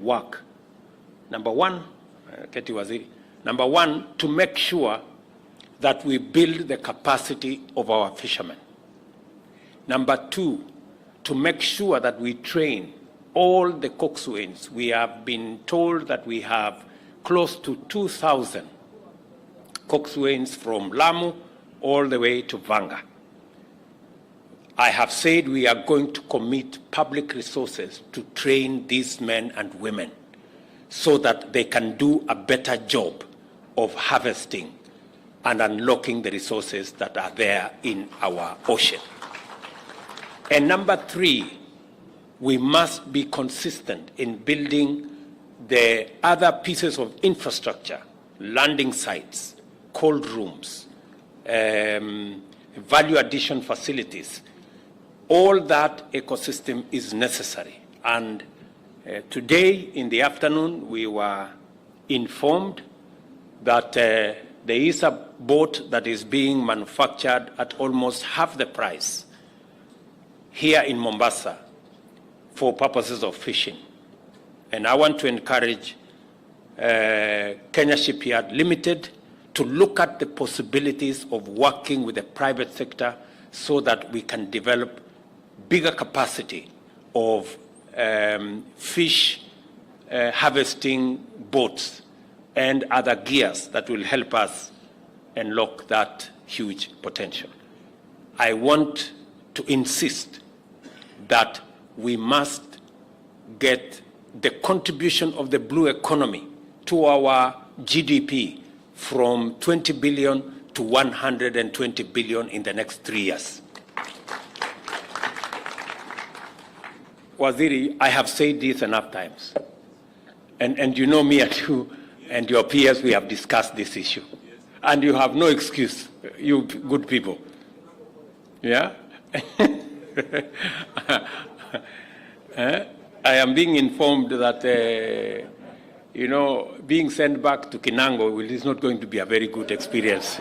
work. Number one, number one, to make sure that we build the capacity of our fishermen. Number two, to make sure that we train all the coxswains. We have been told that we have close to 2,000 coxswains from Lamu all the way to Vanga. I have said we are going to commit public resources to train these men and women so that they can do a better job of harvesting and unlocking the resources that are there in our ocean. And number three, we must be consistent in building the other pieces of infrastructure, landing sites, cold rooms, value addition facilities. All that ecosystem is necessary. And today in the afternoon, we were informed that there is a boat that is being manufactured at almost half the price here in Mombasa for purposes of fishing. And I want to encourage Kenya Shipyard Limited to look at the possibilities of working with the private sector so that we can develop bigger capacity of fish harvesting boats and other gears that will help us unlock that huge potential. I want to insist that we must get the contribution of the blue economy to our GDP from 20 billion to 120 billion in the next 3 years. Waziri, I have said this enough times. And you know me and you and your peers, we have discussed this issue. And you have no excuse, you good people. Yeah? I am being informed that, being sent back to Kinango is not going to be a very good experience.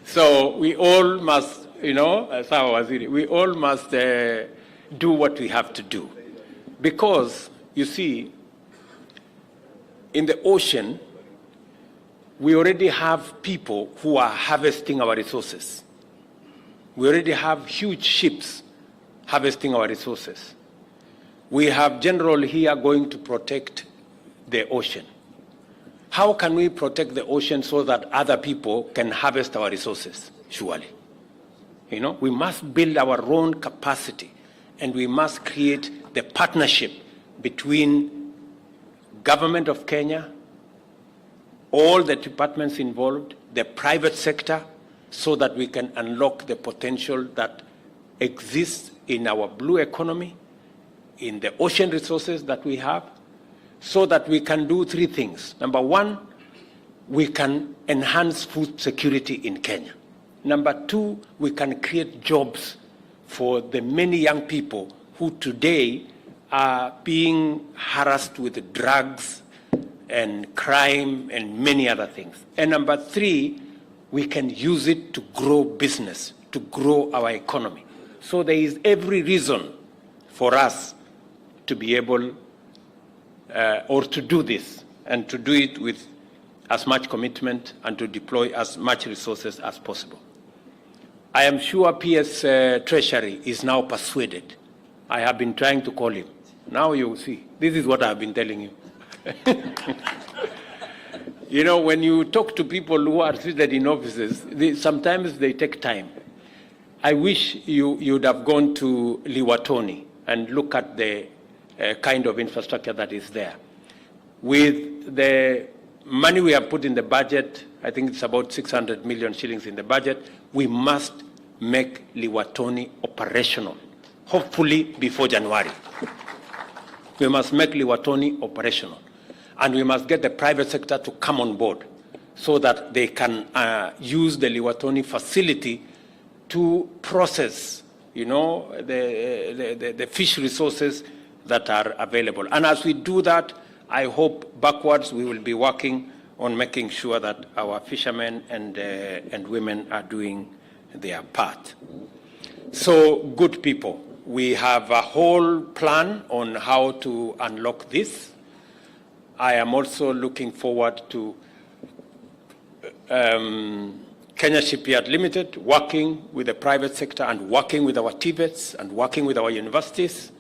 So we all must, we all must do what we have to do. Because, you see, in the ocean, we already have people who are harvesting our resources. We already have huge ships harvesting our resources. We have general here going to protect the ocean. How can we protect the ocean so that other people can harvest our resources? Surely. We must build our own capacity, and we must create the partnership between government of Kenya, all the departments involved, the private sector, so that we can unlock the potential that exists in our blue economy, in the ocean resources that we have, so that we can do three things. Number one, we can enhance food security in Kenya. Number two, we can create jobs for the many young people who today are being harassed with drugs and crime and many other things. And number three, we can use it to grow business, to grow our economy. So there is every reason for us to be able or to do this, and to do it with as much commitment and to deploy as much resources as possible. I am sure PS Treasury is now persuaded. I have been trying to call him. Now you will see. This is what I have been telling you. When you talk to people who are seated in offices, sometimes they take time. I wish you would have gone to Liwatoni and look at the kind of infrastructure that is there. With the money we have put in the budget, I think it's about 600 million shillings in the budget, we must make Liwatoni operational, hopefully before January. We must make Liwatoni operational. And we must get the private sector to come on board so that they can use the Liwatoni facility to process, the fish resources that are available. And as we do that, I hope backwards we will be working on making sure that our fishermen and women are doing their part. So, good people, We have a whole plan on how to unlock this. I am also looking forward to Kenya Shipyard Limited working with the private sector and working with our TVETs and working with our universities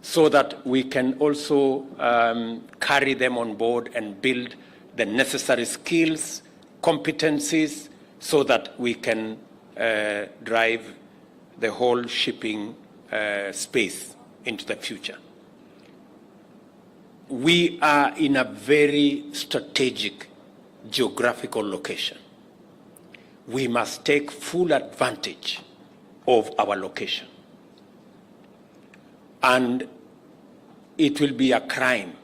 so that we can also carry them on board and build the necessary skills, competencies, so that we can drive the whole shipping space into the future. We are in a very strategic geographical location. We must take full advantage of our location. And it will be a crime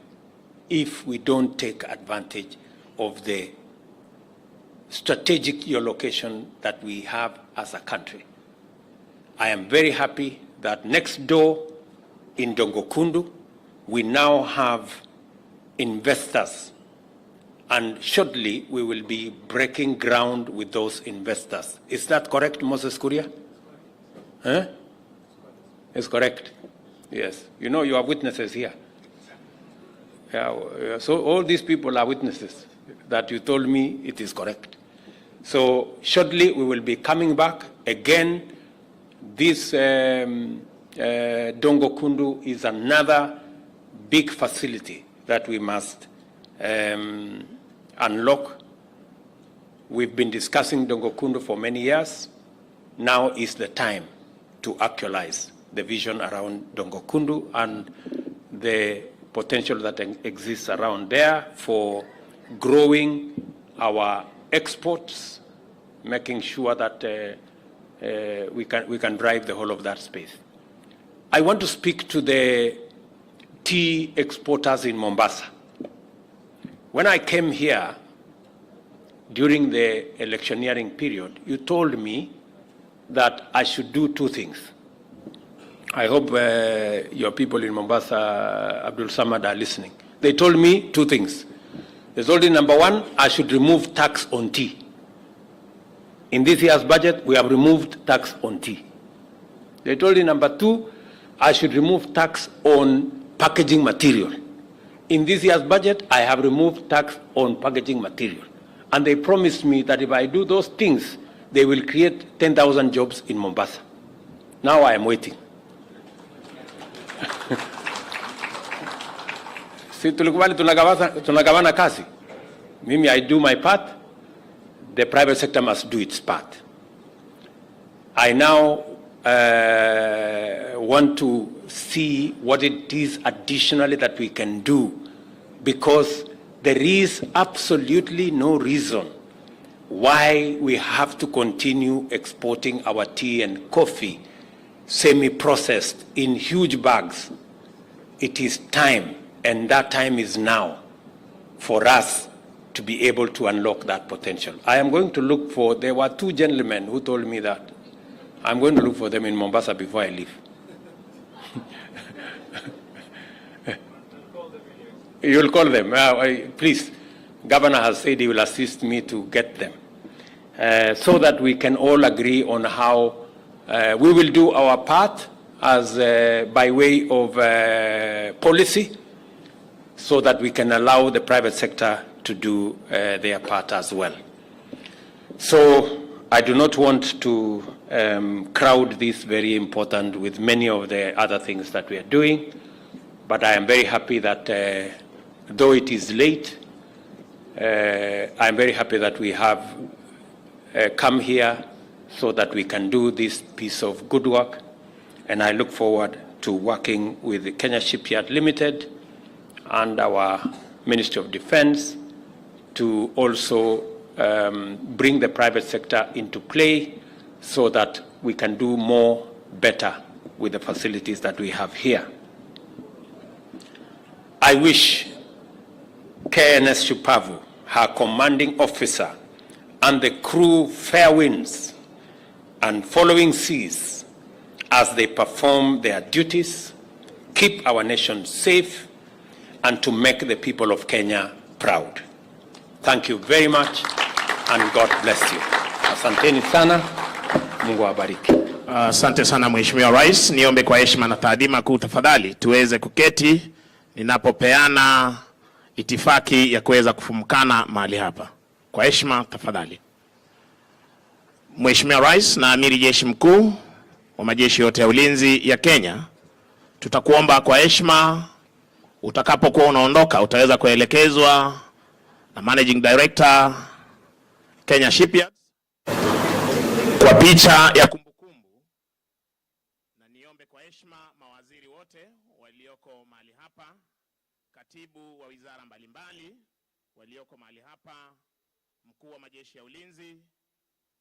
if we don't take advantage of the strategic geolocation that we have as a country. I am very happy that next door in Dongokundu, we now have investors, and shortly we will be breaking ground with those investors. Is that correct, Moses Kuria? Huh? It's correct. Yes. You know, you are witnesses here. Yeah, so all these people are witnesses that you told me it is correct. So shortly we will be coming back again. This Dongokundu is another big facility that we must unlock. We've been discussing Dongokundu for many years. Now is the time to actualize the vision around Dongokundu and the potential that exists around there for growing our exports, making sure that we can drive the whole of that space. I want to speak to the tea exporters in Mombasa. When I came here during the electioneering period, you told me that I should do two things. I hope your people in Mombasa, Abdul Samad, are listening. They told me two things. They told me, number one, I should remove tax on tea. In this year's budget, we have removed tax on tea. They told me, number two, I should remove tax on packaging material. In this year's budget, I have removed tax on packaging material. And they promised me that if I do those things, they will create 10,000 jobs in Mombasa. Now I am waiting. Si tulikubali tunagawana kazi. Mimi, I do my part. The private sector must do its part. I now want to see what it is additionally that we can do, because there is absolutely no reason why we have to continue exporting our tea and coffee semi-processed in huge bags. It is time, and that time is now, for us to be able to unlock that potential. I am going to look for, there were two gentlemen who told me that. I'm going to look for them in Mombasa before I leave. You'll call them. Please, Governor has said he will assist me to get them so that we can all agree on how we will do our part as by way of policy, so that we can allow the private sector to do their part as well. So I do not want to crowd this very important with many of the other things that we are doing, but I am very happy that though it is late, I am very happy that we have come here so that we can do this piece of good work, and I look forward to working with the Kenya Shipyard Limited and our Ministry of Defense to also bring the private sector into play so that we can do more better with the facilities that we have here. I wish KNS Shupavu, her commanding officer, and the crew fair winds and following seas as they perform their duties, keep our nation safe, and to make the people of Kenya proud. Thank you very much, and God bless you. Asanteni sana. Mungu awabariki. Asante sana Mheshimiwa Rais. Niombe kwa heshima na taadhima kuu tafadhali tuweze kuketi ninapopeana itifaki ya kuweza kufumukana mahali hapa. Kwa heshima tafadhali. Mheshimiwa Rais na Amiri Jeshi Mkuu wa majeshi yote ya ulinzi ya Kenya, tutakuomba kwa heshima utakapokuwa unaondoka utaweza kuelekezwa na Managing Director Kenya Shipyards kwa picha ya kumbukumbu, na niombe kwa heshima mawaziri wote walioko mahali hapa, katibu wa wizara mbalimbali walioko mahali hapa, mkuu wa majeshi ya ulinzi,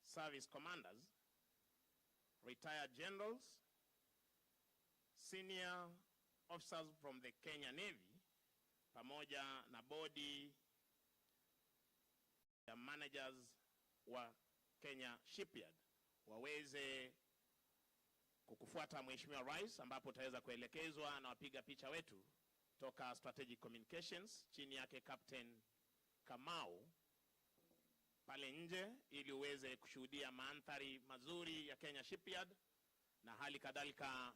service commanders, retired generals, senior officers from the Kenya Navy, pamoja na bodi ya managers wa Kenya Shipyard waweze kukufuata Mheshimiwa Rais, ambapo utaweza kuelekezwa na wapiga picha wetu toka Strategic Communications chini yake Captain Kamau pale nje, ili uweze kushuhudia mandhari mazuri ya Kenya Shipyard na hali kadhalika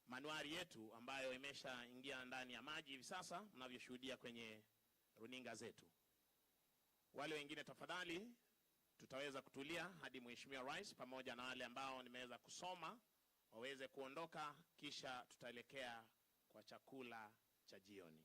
manuari yetu ambayo imeshaingia ndani ya maji hivi sasa mnavyoshuhudia kwenye runinga zetu. Wale wengine tafadhali tutaweza kutulia hadi Mheshimiwa Rais pamoja na wale ambao nimeweza kusoma waweze kuondoka, kisha tutaelekea kwa chakula cha jioni.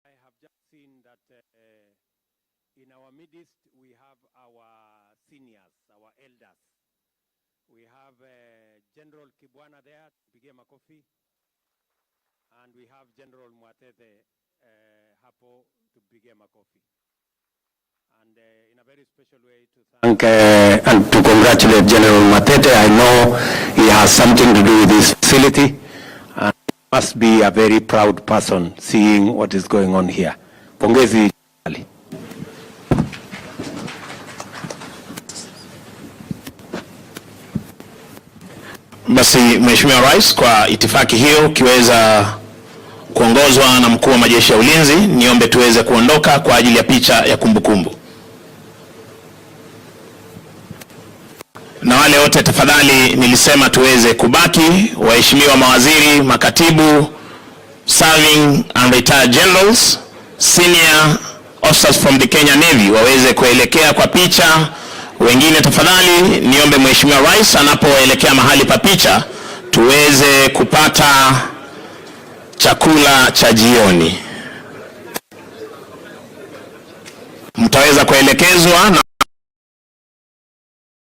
I have just seen that in our midst we have our seniors, our elders. We have General Kibwana there, Pige Makofi, and we have General Mwatete hapo to Pige Makofi. And in a very special way to thank and to congratulate General Mwatete. I know he has something to do with this facility. Must be a very proud person seeing what is going on here. Pongezi. Basi Mheshimiwa Rais, kwa itifaki hiyo kiweza kuongozwa na mkuu wa majeshi ya ulinzi, niombe tuweze kuondoka kwa ajili ya picha ya kumbukumbu. Na wale wote tafadhali nilisema tuweze kubaki, waheshimiwa mawaziri, makatibu, serving and retired generals, senior officers from the Kenya Navy waweze kuelekea kwa picha. Wengine tafadhali niombe Mheshimiwa Rais anapoelekea mahali pa picha tuweze kupata chakula cha jioni. Mtaweza kuelekezwa na